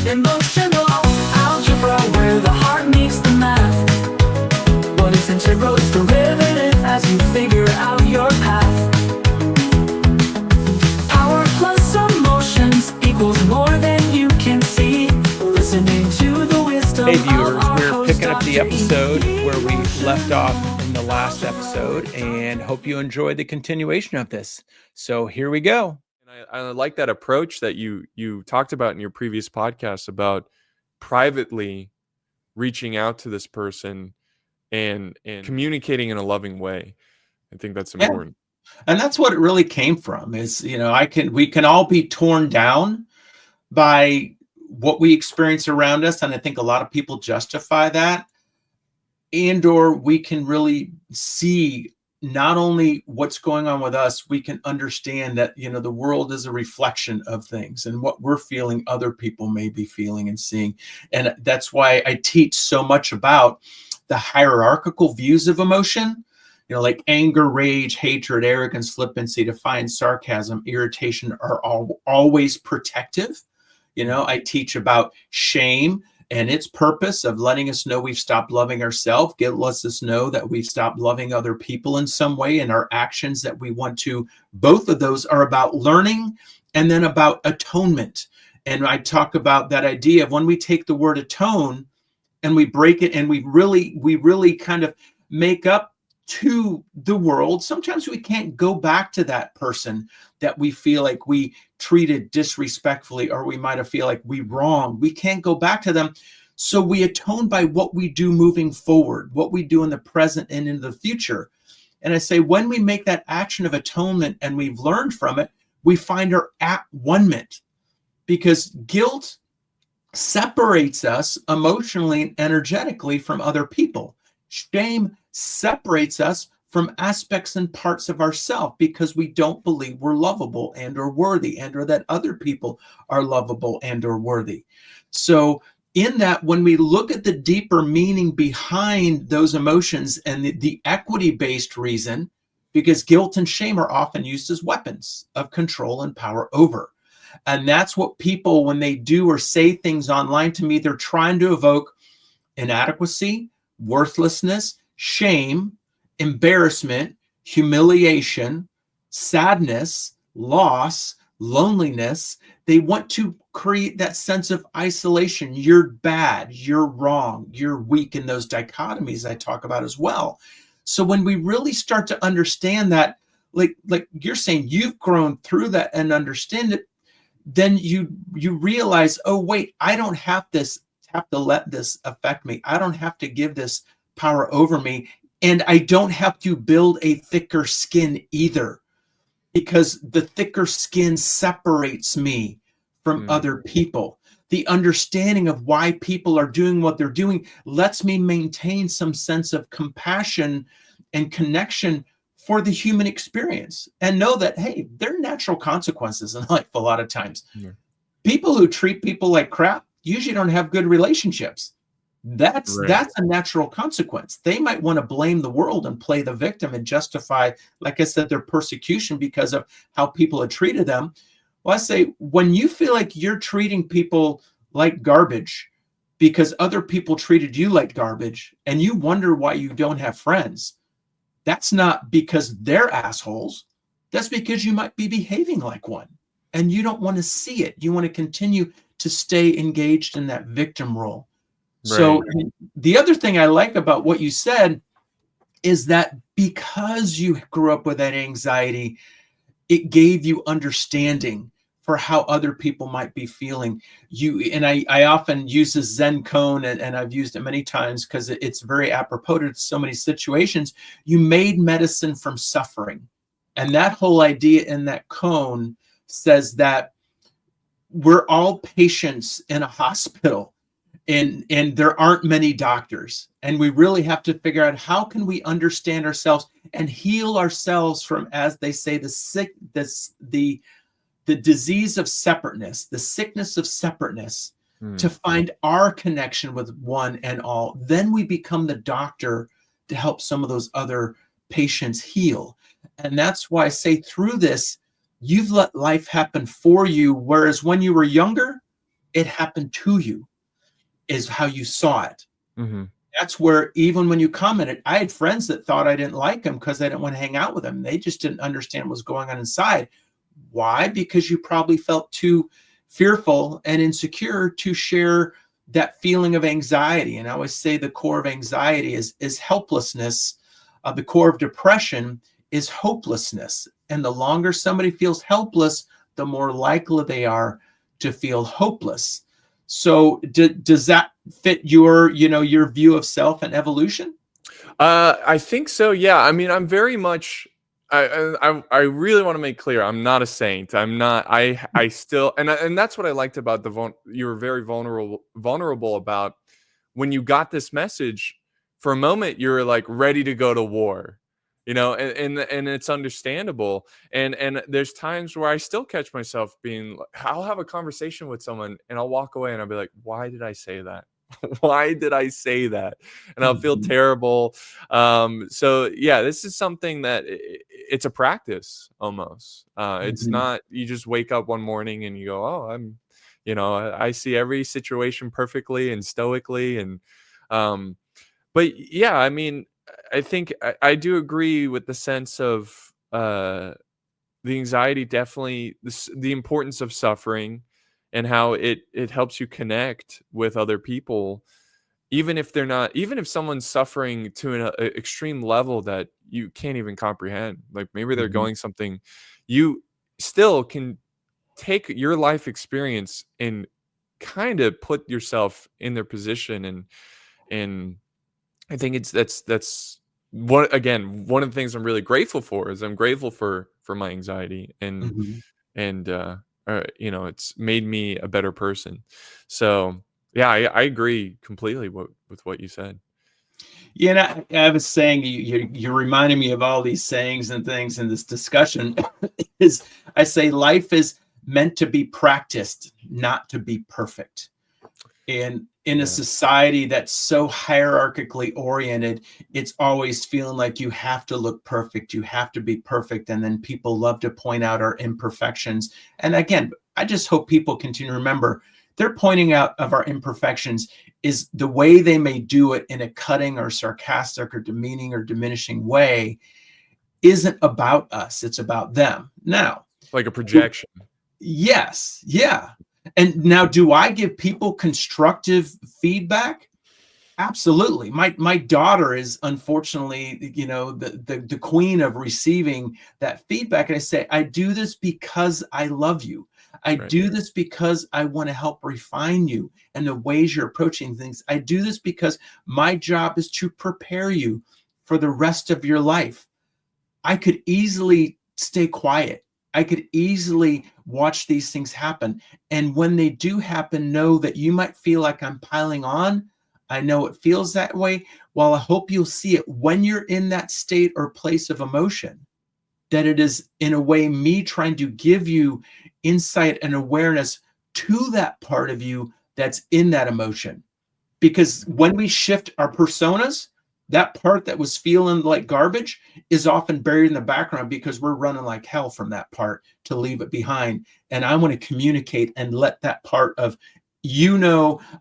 Emotional algebra, where the heart meets the math. What is integral is derivative as you figure out your path. Power plus emotions equals more than you can see. Listening to the wisdom. Hey viewers, we're picking up the episode where we left off in the last episode, and hope you enjoyed the continuation of this. So here we go. And I like that approach that you talked about in your previous podcast about privately reaching out to this person and communicating in a loving way. I think that's important. Yeah. And that's what it really came from is, we can all be torn down by what we experience around us. And I think a lot of people justify that. And or we can really see not only what's going on with us, we can understand that, the world is a reflection of things, and what we're feeling, other people may be feeling and seeing. And that's why I teach so much about the hierarchical views of emotion, like anger, rage, hatred, arrogance, flippancy, defiance, sarcasm, irritation are always protective. I teach about shame and its purpose of letting us know we've stopped loving ourselves. It lets us know that we've stopped loving other people in some way, and our actions that we want to. Both of those are about learning and then about atonement. And I talk about that idea of when we take the word atone and we break it and we really kind of make up to the world. Sometimes we can't go back to that person that we feel like we treated disrespectfully, or we might have feel like we wronged. We can't go back to them. So we atone by what we do moving forward, what we do in the present and in the future. And I say, when we make that action of atonement and we've learned from it, we find our at one-ment, because guilt separates us emotionally and energetically from other people. Shame separates us from aspects and parts of ourselves because we don't believe we're lovable and or worthy, and or that other people are lovable and or worthy. So in that, when we look at the deeper meaning behind those emotions and the equity-based reason, because guilt and shame are often used as weapons of control and power over. And that's what people, when they do or say things online to me, they're trying to evoke inadequacy, worthlessness, shame, embarrassment, humiliation, sadness, loss, loneliness. They want to create that sense of isolation. You're bad, you're wrong, you're weak, in those dichotomies I talk about as well. So when we really start to understand that, like you're saying, you've grown through that and understand it, then you realize, oh wait, I don't have to let this affect me. I don't have to give this power over me. And I don't have to build a thicker skin either, because the thicker skin separates me from other people. The understanding of why people are doing what they're doing lets me maintain some sense of compassion and connection for the human experience, and know that, hey, there are natural consequences in life a lot of times. Yeah. People who treat people like crap usually don't have good relationships. That's a natural consequence. They might want to blame the world and play the victim and justify, like I said, their persecution because of how people have treated them. Well, I say, when you feel like you're treating people like garbage because other people treated you like garbage, and you wonder why you don't have friends, that's not because they're assholes. That's because you might be behaving like one, and you don't want to see it. You want to continue to stay engaged in that victim role. Right. So the other thing I like about what you said is that because you grew up with that anxiety, it gave you understanding for how other people might be feeling. I often use the Zen cone, and I've used it many times because it's very apropos to so many situations. You made medicine from suffering. And that whole idea in that cone says that we're all patients in a hospital. And there aren't many doctors, and we really have to figure out how can we understand ourselves and heal ourselves from, as they say, the disease of separateness, the sickness of separateness, to find our connection with one and all. Then we become the doctor to help some of those other patients heal. And that's why I say, through this, you've let life happen for you, whereas when you were younger, It happened to you, is how you saw it. Mm-hmm. That's where, even when you commented, I had friends that thought I didn't like them because I didn't want to hang out with them. They just didn't understand what was going on inside. Why? Because you probably felt too fearful and insecure to share that feeling of anxiety. And I always say the core of anxiety is helplessness. The core of depression is hopelessness. And the longer somebody feels helpless, the more likely they are to feel hopeless. So does that fit your, your view of self and evolution? I think so. Yeah. I mean, I'm very much. I really want to make clear. I'm not a saint. I'm not. I still and that's what I liked about you were very vulnerable about when you got this message. For a moment, you were like ready to go to war, and it's understandable. And there's times where I still catch myself being. I'll have a conversation with someone and I'll walk away and I'll be like, why did I say that? Why did I say that? And I'll feel Mhm. terrible. So yeah, this is something that it's a practice almost. It's Mhm. not, you just wake up one morning and you go, oh, I see every situation perfectly and stoically. Um, but yeah, I mean, I think I do agree with the sense of, the anxiety, definitely the importance of suffering and how it helps you connect with other people, even if they're not, even if someone's suffering to an extreme level that you can't even comprehend, like maybe they're Mhm. going something, you still can take your life experience and kind of put yourself in their position. And I think that's one of the things I'm really grateful for, is I'm grateful for my anxiety. Mhm. And it's made me a better person. So yeah, I agree completely with what you said. Yeah, and I was saying, you're reminding me of all these sayings and things in this discussion. Is I say life is meant to be practiced, not to be perfect. And in a Yeah. society that's so hierarchically oriented, it's always feeling like you have to look perfect, you have to be perfect, and then people love to point out our imperfections. And again, I just hope people continue to remember, they're pointing out of our imperfections is the way they may do it in a cutting or sarcastic or demeaning or diminishing way isn't about us, it's about them. Now, Like a projection. yes, yeah. And now, do I give people constructive feedback? Absolutely. My daughter is unfortunately, the queen of receiving that feedback. And I say, I do this because I love you. I Right. do this because I want to help refine you and the ways you're approaching things. I do this because my job is to prepare you for the rest of your life. I could easily stay quiet. I could easily watch these things happen. And when they do happen, know that you might feel like I'm piling on. I know it feels that way. Well, I hope you'll see it when you're in that state or place of emotion, that it is in a way me trying to give you insight and awareness to that part of you that's in that emotion. Because when we shift our personas, that part that was feeling like garbage is often buried in the background because we're running like hell from that part to leave it behind. And I want to communicate and let that part of,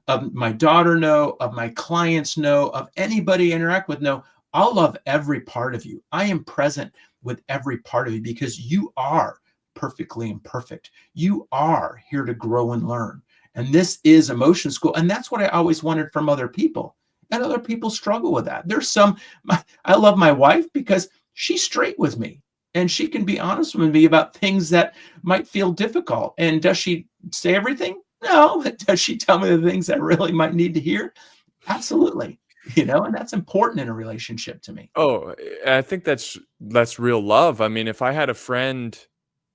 of my daughter know, of my clients know, of anybody I interact with know, I'll love every part of you. I am present with every part of you because you are perfectly imperfect. You are here to grow and learn. And this is emotion school. And that's what I always wanted from other people. And other people struggle with that. I love my wife because she's straight with me and she can be honest with me about things that might feel difficult. And does she say everything? No. Does she tell me the things I really might need to hear? Absolutely. And that's important in a relationship to me. Oh, I think that's real love. I mean, if I had a friend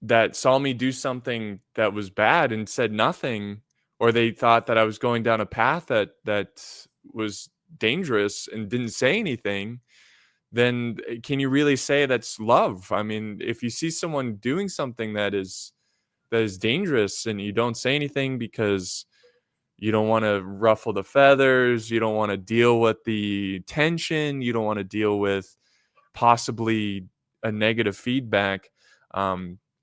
that saw me do something that was bad and said nothing, or they thought that I was going down a path that was dangerous and didn't say anything, then can you really say that's love? I mean, if you see someone doing something that is dangerous and you don't say anything because you don't want to ruffle the feathers, you don't want to deal with the tension, you don't want to deal with possibly a negative feedback,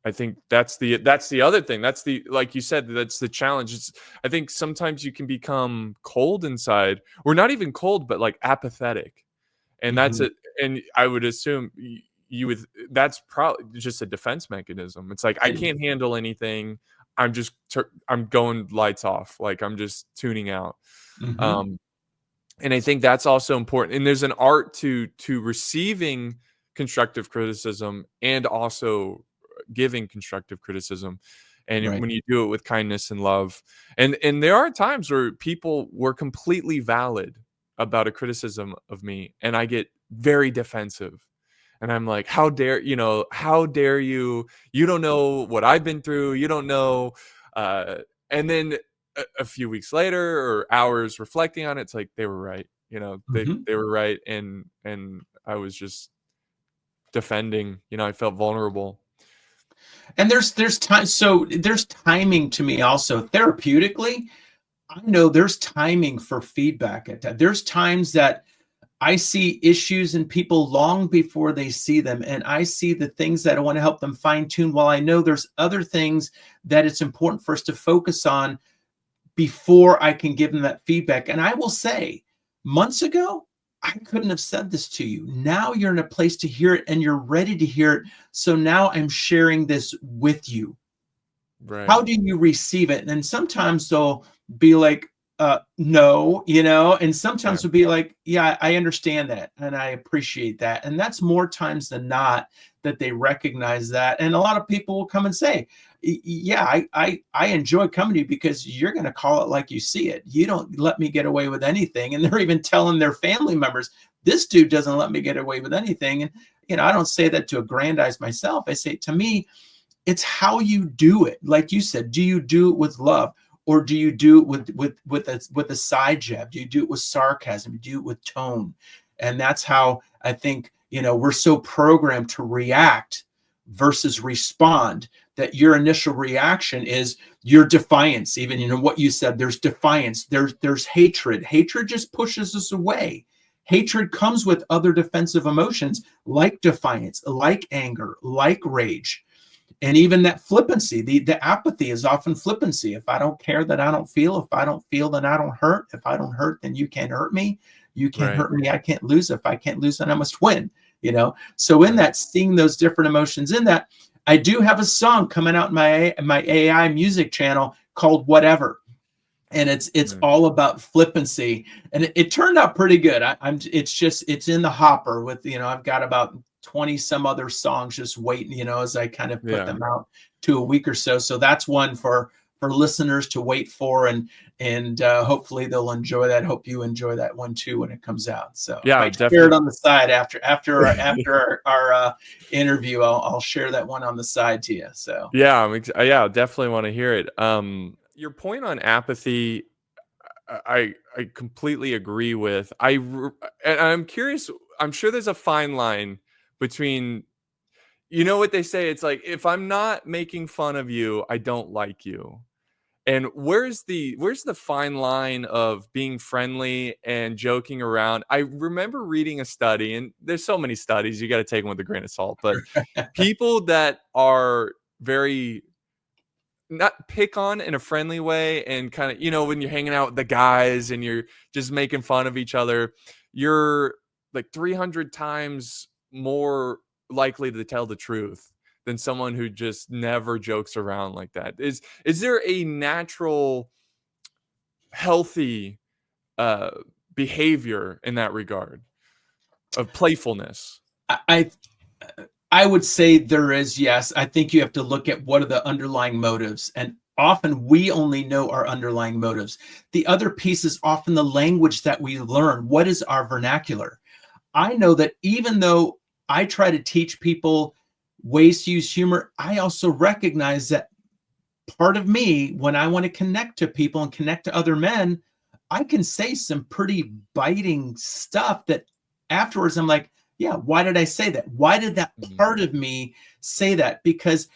I think that's the other thing. That's the, like you said, that's the challenge. I think sometimes you can become cold inside, or not even cold, but like apathetic. And that's Mhm. it. And I would assume you would, that's probably just a defense mechanism. It's like, I can't handle anything. I'm going lights off. Like, I'm just tuning out. Mhm. Um, and I think that's also important. And there's an art to receiving constructive criticism and also giving constructive criticism. And Right. when you do it with kindness and love, and there are times where people were completely valid about a criticism of me, and I get very defensive. And I'm like, how dare you? You don't know what I've been through. You don't know. And then a few weeks later or hours reflecting on it, it's like, they were right. Mhm. They were right. And I was just defending, I felt vulnerable. And there's time. So there's timing to me also therapeutically. I know there's timing for feedback at that. There's times that I see issues in people long before they see them, and I see the things that I want to help them fine tune. While I know there's other things that it's important for us to focus on before I can give them that feedback. And I will say, months ago, I couldn't have said this to you. Now you're in a place to hear it and you're ready to hear it. So now I'm sharing this with you. Right. How do you receive it? And sometimes they'll be like, no, and sometimes Right. they'll be like, yeah, I understand that and I appreciate that. And that's more times than not that they recognize that. And a lot of people will come and say, yeah, I enjoy coming to you because you're going to call it like you see it. You don't let me get away with anything. And they're even telling their family members, this dude doesn't let me get away with anything. And, I don't say that to aggrandize myself. I say, to me, it's how you do it. Like you said, do you do it with love, or do you do it with a side jab? Do you do it with sarcasm? Do you do it with tone? And that's how I think, we're so programmed to react versus respond, that your initial reaction is your defiance. Even, what you said, there's defiance, there's hatred. Hatred just pushes us away. Hatred comes with other defensive emotions like defiance, like anger, like rage. And even that flippancy, the apathy is often flippancy. If I don't care, then I don't feel. If I don't feel, then I don't hurt. If I don't hurt, then you can't hurt me. You can't Right. hurt me. I can't lose. If I can't lose, then I must win. So in Right. that, seeing those different emotions in that, I do have a song coming out in my AI music channel called Whatever. And it's Right. all about flippancy, and it turned out pretty good. It's in the hopper with, I've got about 20 some other songs just waiting, as I kind of put Yeah. them out to a week or so. So that's one for listeners to wait for, and hopefully they'll enjoy that. Hope you enjoy that one too when it comes out. So Yeah, I might share definitely. it on the side after our interview. I'll share that one on the side to you. So Yeah, yeah, definitely want to hear it. Your point on apathy, I completely agree with. And I'm curious. I'm sure there's a fine line between, what they say. It's like, if I'm not making fun of you, I don't like you. And where's the fine line of being friendly and joking around? I remember reading a study, and there's so many studies, you got to take them with a grain of salt. But people that are very, not pick on in a friendly way, and kind of, when you're hanging out with the guys and you're just making fun of each other, you're like 300 times more likely to tell the truth than someone who just never jokes around like that. Is there a natural, healthy uh behavior in that regard of playfulness? I I would say there is, yes. I think you have to look at what are the underlying motives. And often we only know our underlying motives. The other piece is often the language that we learn. What is our vernacular? I know that even though I try to teach people ways to use humor, I also recognize that part of me, when I want to connect to people and connect to other men, I can say some pretty biting stuff that afterwards I'm like, yeah, why did I say that? Why did that part of me say that? Because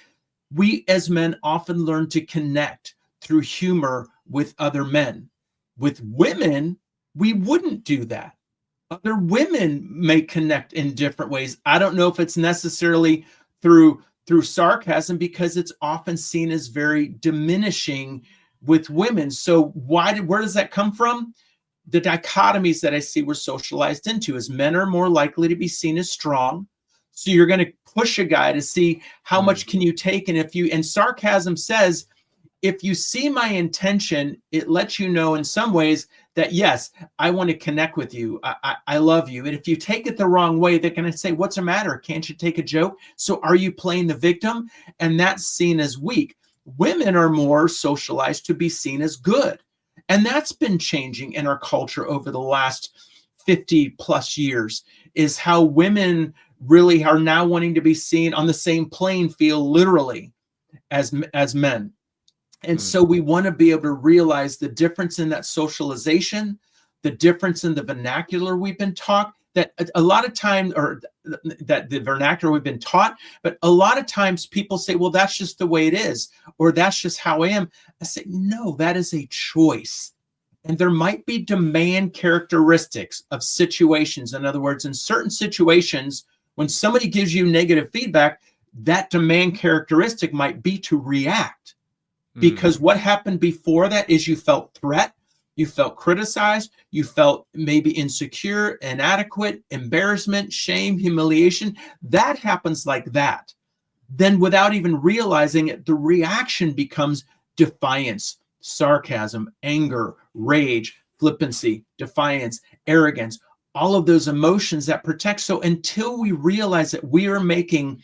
we as men often learn to connect through humor with other men. With women, we wouldn't do that. Other women may connect in different ways. I don't know if it's necessarily through through sarcasm because it's often seen as very diminishing with women. So where does that come from? The dichotomies that I see we're socialized into is men are more likely to be seen as strong. So you're going to push a guy to see how much can you take. And sarcasm says, if you see my intention, it lets you know in some ways that, yes, I want to connect with you. I love you. And if you take it the wrong way, they're going to say, what's the matter? Can't you take a joke? So are you playing the victim? And that's seen as weak. Women are more socialized to be seen as good. And that's been changing in our culture over the last 50 plus years, is how women really are now wanting to be seen on the same playing field, literally, as men. And so we want to be able to realize the difference in that socialization, the difference in the vernacular we've been taught, that a lot of times, or that the vernacular we've been taught, but a lot of times people say, well, that's just the way it is, or that's just how I am. I say, no, that is a choice. And there might be demand characteristics of situations. In other words, in certain situations, when somebody gives you negative feedback, that demand characteristic might be to react. Because what happened before that is you felt threat, you felt criticized, you felt maybe insecure, inadequate, embarrassment, shame, humiliation. That happens like that. Then without even realizing it, the reaction becomes defiance, sarcasm, anger, rage, flippancy, defiance, arrogance, all of those emotions that protect. So until we realize that we are making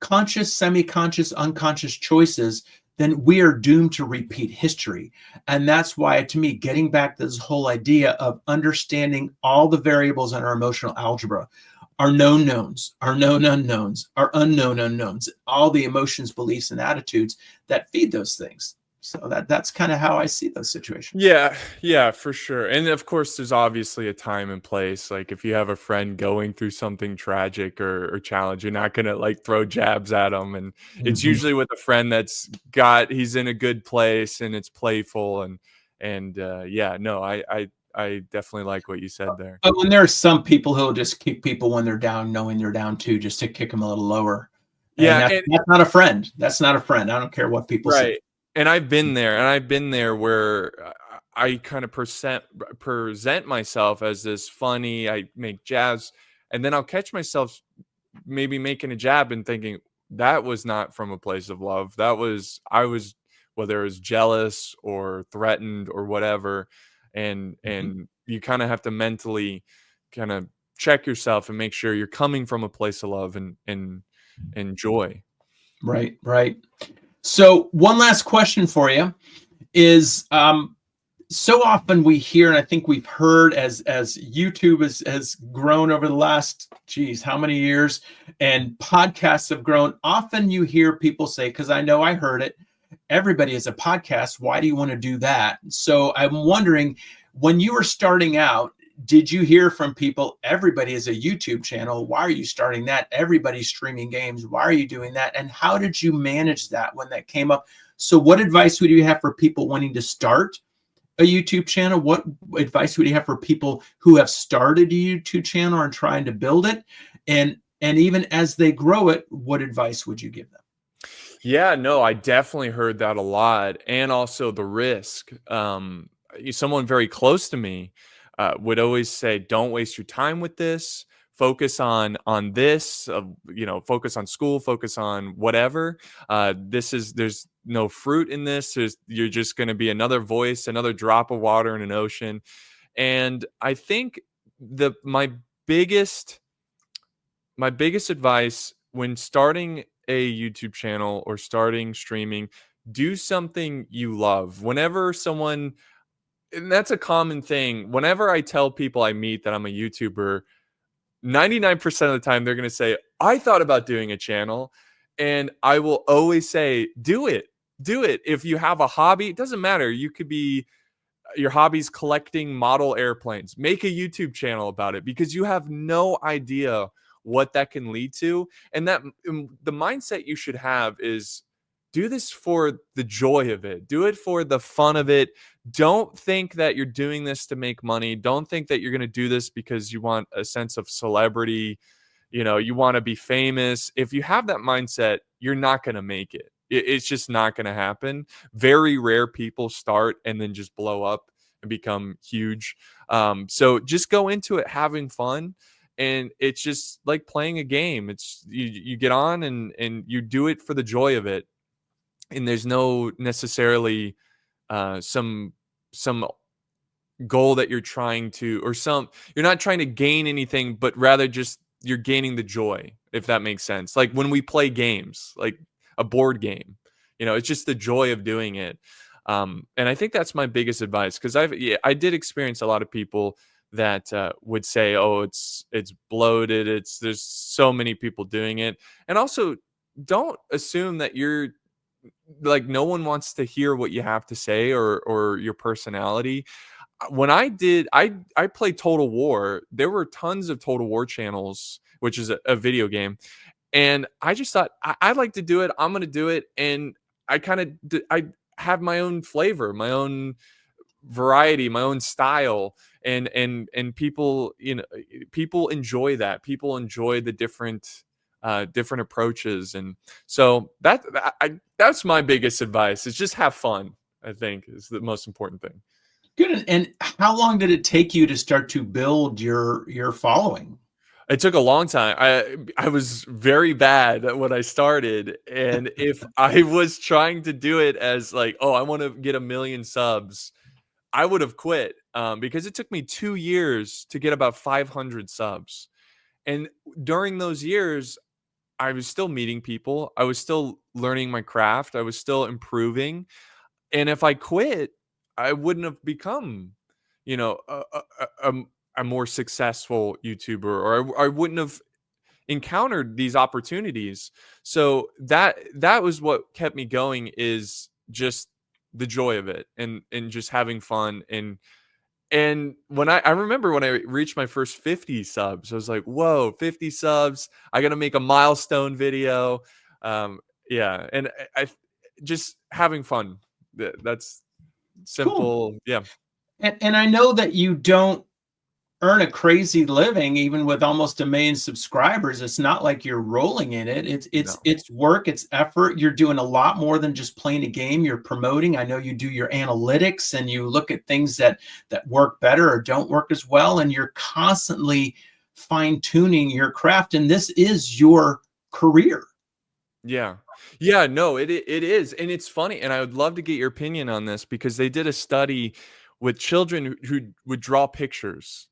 conscious, semi-conscious, unconscious choices, then we are doomed to repeat history. And that's why, to me, getting back to this whole idea of understanding all the variables in our emotional algebra, our known knowns, our known unknowns, our unknown unknowns, all the emotions, beliefs, and attitudes that feed those things. So that's kind of how I see those situations. Yeah, for sure. And of course, there's obviously a time and place. Like if you have a friend going through something tragic or challenge, you're not gonna like throw jabs at them. And it's usually with a friend he's in a good place and it's playful and yeah, no, I definitely like what you said there. Oh, and there are some people who'll just kick people when they're down, knowing they're down too, just to kick them a little lower. And Yeah, that's not a friend. That's not a friend. I don't care what people say. right. And I've been there where I kind of present myself as this funny, I make jabs, and then I'll catch myself maybe making a jab and thinking that was not from a place of love. I was, whether it was jealous or threatened or whatever, and you kind of have to mentally kind of check yourself and make sure you're coming from a place of love and joy. Right. So one last question for you is, so often we hear, and I think we've heard as YouTube has grown over the last, how many years, and podcasts have grown, often you hear people say, because I know I heard it, everybody is a podcast. Why do you want to do that? So I'm wondering, when you were starting out, did you hear from people, everybody is a YouTube channel, why are you starting that? Everybody's streaming games, why are you doing that? And how did you manage that when that came up? So what advice would you have for people wanting to start a YouTube channel? What advice would you have for people who have started a YouTube channel and trying to build it? And even as they grow it, what advice would you give them? Yeah, no, I definitely heard that a lot. And also the risk. Someone very close to me would always say, don't waste your time with this. Focus on this, focus on school, focus on whatever. There's no fruit in this. You're just going to be another voice, another drop of water in an ocean. And I think my biggest advice when starting a YouTube channel or starting streaming, do something you love. And that's a common thing. Whenever I tell people I meet that I'm a YouTuber, 99% of the time they're going to say, I thought about doing a channel. And I will always say, do it. If you have a hobby, it doesn't matter. You could be, your hobby's collecting model airplanes. Make a YouTube channel about it, because you have no idea what that can lead to. And the mindset you should have is, do this for the joy of it. Do it for the fun of it. Don't think that you're doing this to make money. Don't think that you're going to do this because you want a sense of celebrity, You know, you want to be famous. If you have that mindset, you're not going to make it. It's just not going to happen. Very rare people start and then just blow up and become huge. So just go into it having fun. And it's just like playing a game. It's you get on and you do it for the joy of it. And there's no necessarily some goal that you're trying to, or you're not trying to gain anything, but rather just you're gaining the joy, if that makes sense. Like when we play games, like a board game, you know, it's just the joy of doing it. And I think that's my biggest advice, because I did experience a lot of people that would say, oh, it's bloated, there's so many people doing it. And also, don't assume that you're like, no one wants to hear what you have to say, or your personality. When I played Total War, there were tons of Total War channels, which is a video game. And I just thought, I'd like to do it. I'm going to do it. And I have my own flavor, my own variety, my own style. And people, you know, people enjoy that. People enjoy the different approaches. And so that's my biggest advice, is just have fun, I think, is the most important thing. Good. And how long did it take you to start to build your following? It took a long time. I was very bad at when I started. And if I was trying to do it as like, oh, I want to get 1 million subs, I would have quit, because it took me 2 years to get about 500 subs. And during those years, I was still meeting people. I was still learning my craft. I was still improving. And if I quit, I wouldn't have become, you know, a more successful YouTuber, or I wouldn't have encountered these opportunities. So that was what kept me going, is just the joy of it, and just having fun. And when I remember when I reached my first 50 subs, I was like, whoa, 50 subs. I got to make a milestone video. Yeah. And I just having fun. That's simple. Cool. Yeah. And I know that you don't earn a crazy living, even with almost 1 million subscribers. It's not like you're rolling in it. It's work, it's effort. You're doing a lot more than just playing a game. You're promoting. I know you do your analytics, and you look at things that work better or don't work as well. And you're constantly fine-tuning your craft. And this is your career. Yeah. Yeah, no, it is. And it's funny. And I would love to get your opinion on this, because they did a study with children who would draw pictures,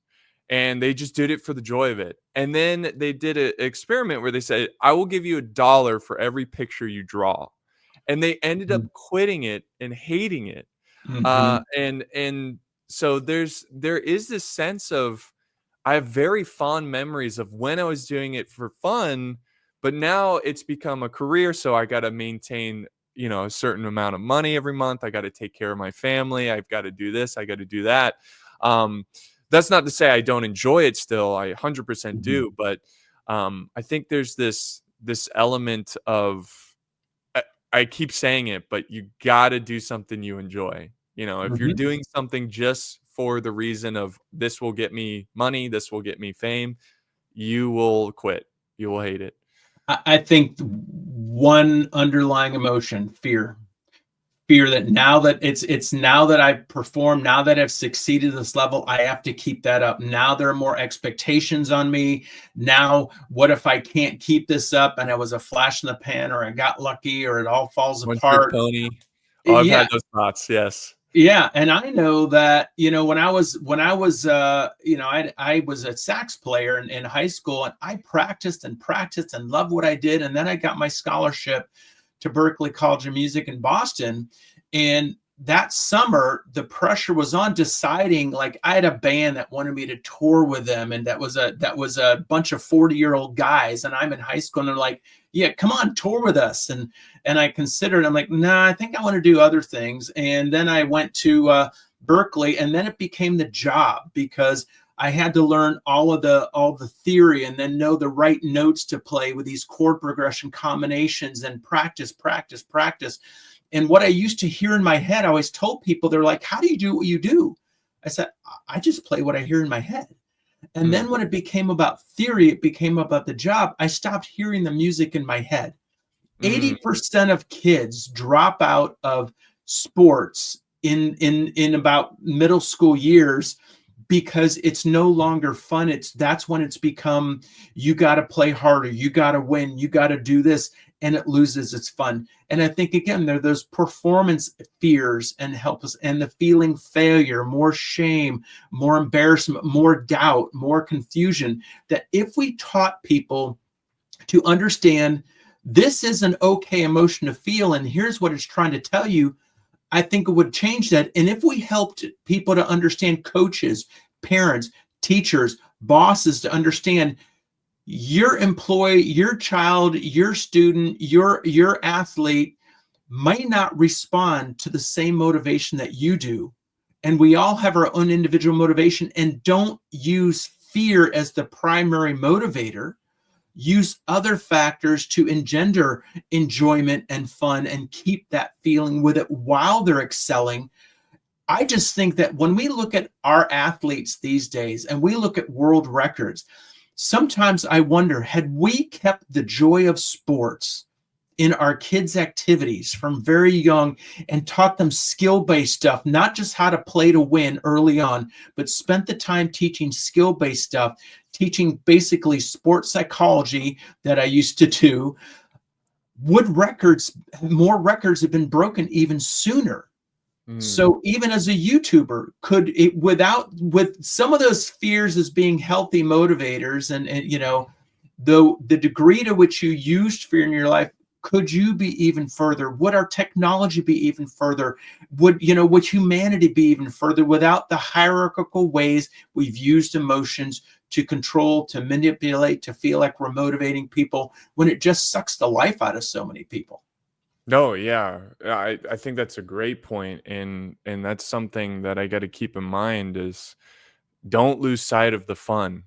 and they just did it for the joy of it. And then they did an experiment where they said, I will give you $1 for every picture you draw. And they ended up quitting it and hating it. And so there is this sense of, I have very fond memories of when I was doing it for fun, but now it's become a career. So I got to maintain, you know, a certain amount of money every month. I got to take care of my family. I've got to do this. I got to do that. That's not to say I don't enjoy it still. I 100% do. But I think there's this element of, I keep saying it, but you got to do something you enjoy. You know, if you're doing something just for the reason of, this will get me money, this will get me fame, you will quit. You will hate it. I think one underlying emotion, fear that now that it's now that I've performed, now that I've succeeded at this level, I have to keep that up. Now there are more expectations on me. Now, what if I can't keep this up, and it was a flash in the pan, or I got lucky, or it all falls apart? Pony. Oh, I've had those thoughts. Yes. Yeah. And I know that, you know, when I was you know, I was a sax player in high school, and I practiced and loved what I did. And then I got my scholarship to Berklee College of Music in Boston. And that summer, the pressure was on deciding, like, I had a band that wanted me to tour with them. And that was a bunch of 40-year-old guys. And I'm in high school, and they're like, yeah, come on, tour with us. And I considered, I'm like, nah, I think I want to do other things. And then I went to Berklee, and then it became the job, because I had to learn all the theory, and then know the right notes to play with these chord progression combinations, and practice. And what I used to hear in my head, I always told people, they're like, how do you do what you do? I said, I just play what I hear in my head. And then when it became about theory, it became about the job. I stopped hearing the music in my head. 80% of kids drop out of sports in about middle school years because it's no longer fun. That's when it's become, you got to play harder, you got to win, you got to do this, and it loses its fun. And I think, again, there are those performance fears and helpless, and the feeling failure, more shame, more embarrassment, more doubt, more confusion, that if we taught people to understand this is an okay emotion to feel, and here's what it's trying to tell you, I think it would change that. And if we helped people to understand, coaches, parents, teachers, bosses, to understand your employee, your child, your student, your athlete might not respond to the same motivation that you do. And we all have our own individual motivation, and don't use fear as the primary motivator. Use other factors to engender enjoyment and fun and keep that feeling with it while they're excelling. I just think that when we look at our athletes these days and we look at world records, sometimes I wonder, had we kept the joy of sports in our kids' activities from very young and taught them skill-based stuff, not just how to play to win early on, but spent the time teaching skill-based stuff, teaching basically sports psychology that I used to do, would more records have been broken even sooner? So even as a YouTuber, with some of those fears as being healthy motivators, and you know, the degree to which you used fear in your life, could you be even further? Would our technology be even further? Would humanity be even further without the hierarchical ways we've used emotions to control, to manipulate, to feel like we're motivating people, when it just sucks the life out of so many people? No, yeah. I think that's a great point, and that's something that I got to keep in mind is don't lose sight of the fun.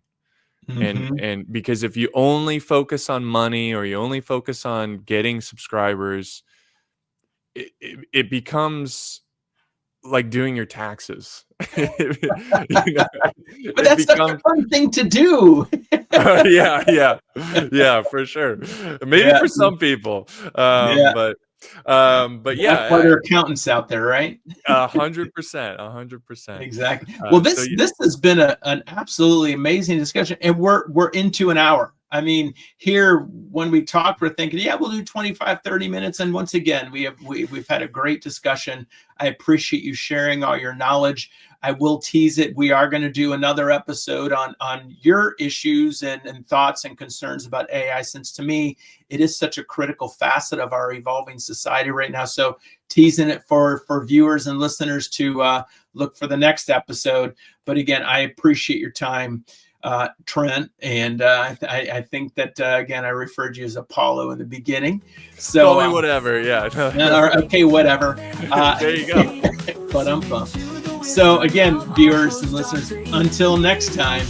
And because if you only focus on money, or you only focus on getting subscribers, it becomes like doing your taxes. But that's such a fun thing to do. Yeah, for sure. Maybe for some people, but yeah, that's why there are accountants out there, right? 100%. Exactly. Well, this so this has been an absolutely amazing discussion, and we're into an hour. I mean, here when we talk, we're thinking, yeah, we'll do 25, 30 minutes. And once again, we've had a great discussion. I appreciate you sharing all your knowledge. I will tease it. We are going to do another episode on your issues and thoughts and concerns about AI, since to me, it is such a critical facet of our evolving society right now. So teasing it for viewers and listeners to look for the next episode. But again, I appreciate your time, Trent, and I think that again, I referred you as Apollo in the beginning. So call me whatever. Yeah. Okay, whatever. There you go. But so again, viewers and listeners, until next time,